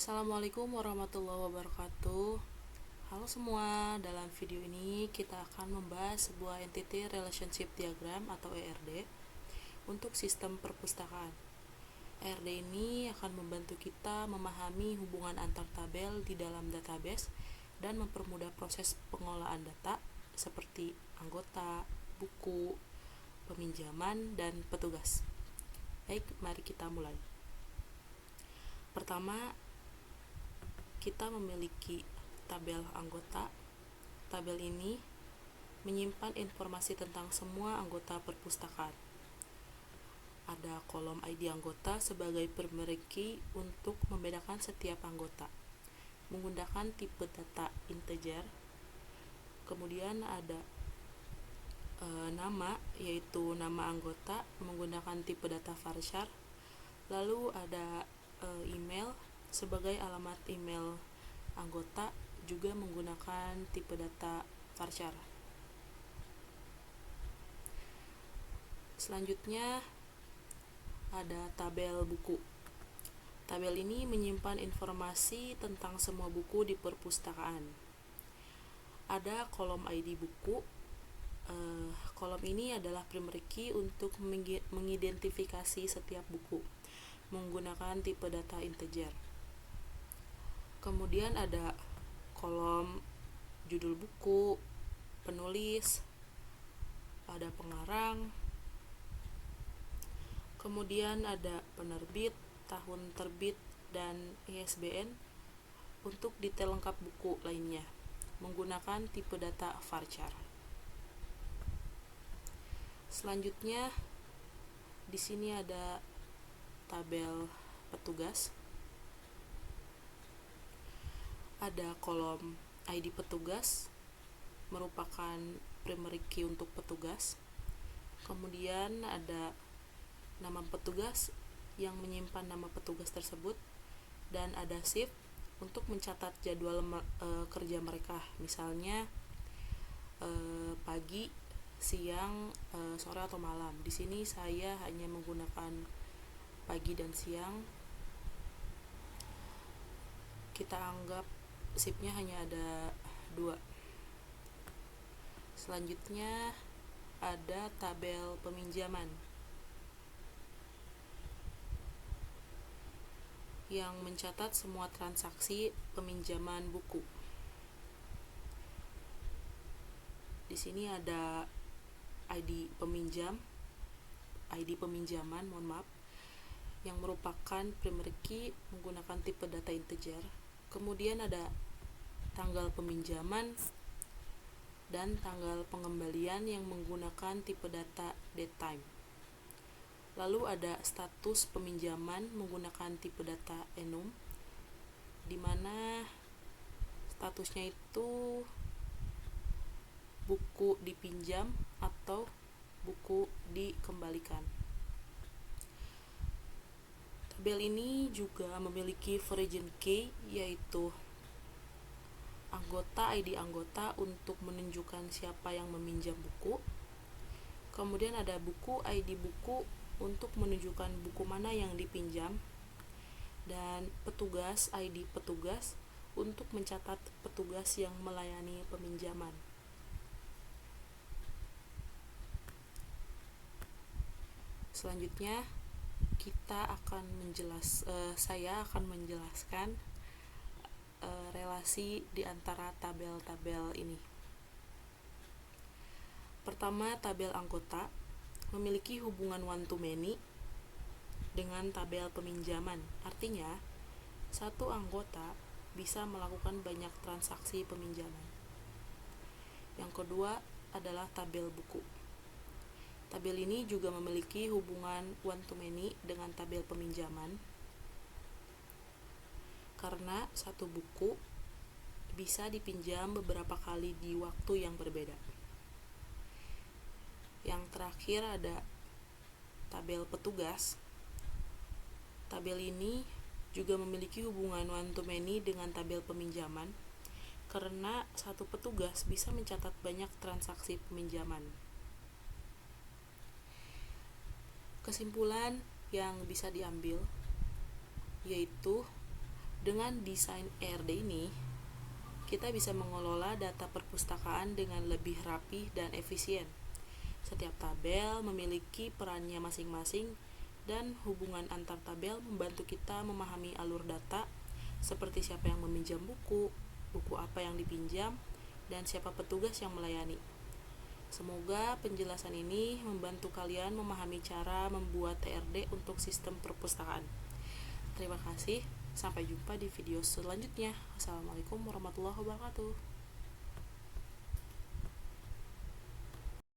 Assalamualaikum warahmatullahi wabarakatuh. Halo semua, dalam video ini kita akan membahas sebuah Entity Relationship Diagram atau ERD untuk sistem perpustakaan. ERD ini akan membantu kita memahami hubungan antar tabel di dalam database dan mempermudah proses pengolahan data seperti anggota, buku, peminjaman, dan petugas. Baik, mari kita mulai. Pertama, kita memiliki tabel anggota. Tabel ini menyimpan informasi tentang semua anggota perpustakaan. Ada kolom ID anggota sebagai primary key untuk membedakan setiap anggota menggunakan tipe data integer. Kemudian ada nama, yaitu nama anggota menggunakan tipe data varchar. Lalu ada email sebagai alamat email anggota juga menggunakan tipe data varchar. Selanjutnya ada tabel buku. Tabel ini menyimpan informasi tentang semua buku di perpustakaan. Ada kolom ID buku. Kolom ini adalah primary key untuk mengidentifikasi setiap buku menggunakan tipe data integer. Kemudian ada kolom judul buku, penulis, ada pengarang, kemudian ada penerbit, tahun terbit, dan ISBN untuk detail lengkap buku lainnya menggunakan tipe data varchar. Selanjutnya di sini ada tabel petugas. Ada kolom ID petugas merupakan primary key untuk petugas. Kemudian ada nama petugas yang menyimpan nama petugas tersebut, dan ada shift untuk mencatat jadwal kerja mereka, misalnya pagi, siang, sore atau malam. Di sini saya hanya menggunakan pagi dan siang. Kita anggap shiftnya hanya ada 2. Selanjutnya ada tabel peminjaman yang mencatat semua transaksi peminjaman buku. Di sini ada ID peminjaman, yang merupakan primary key menggunakan tipe data integer. Kemudian ada tanggal peminjaman dan tanggal pengembalian yang menggunakan tipe data datetime. Lalu ada status peminjaman menggunakan tipe data enum, di mana statusnya itu buku dipinjam atau buku dikembalikan. Tabel ini juga memiliki origin key, yaitu ID anggota untuk menunjukkan siapa yang meminjam buku. Kemudian ada buku ID buku untuk menunjukkan buku mana yang dipinjam, dan petugas ID petugas untuk mencatat petugas yang melayani peminjaman. Selanjutnya saya akan menjelaskan relasi di antara tabel-tabel ini. Pertama, tabel anggota memiliki hubungan one to many dengan tabel peminjaman. Artinya, satu anggota bisa melakukan banyak transaksi peminjaman. Yang kedua adalah tabel buku. Tabel ini juga memiliki hubungan one to many dengan tabel peminjaman, karena satu buku bisa dipinjam beberapa kali di waktu yang berbeda. Yang terakhir ada tabel petugas. Tabel ini juga memiliki hubungan one to many dengan tabel peminjaman, karena satu petugas bisa mencatat banyak transaksi peminjaman. Kesimpulan yang bisa diambil yaitu Dengan desain ERD ini, kita bisa mengelola data perpustakaan dengan lebih rapi dan efisien. Setiap tabel memiliki perannya masing-masing dan hubungan antar tabel membantu kita memahami alur data seperti siapa yang meminjam buku, buku apa yang dipinjam, dan siapa petugas yang melayani. Semoga penjelasan ini membantu kalian memahami cara membuat TRD untuk sistem perpustakaan. Terima kasih, sampai jumpa di video selanjutnya. Wassalamualaikum warahmatullahi wabarakatuh.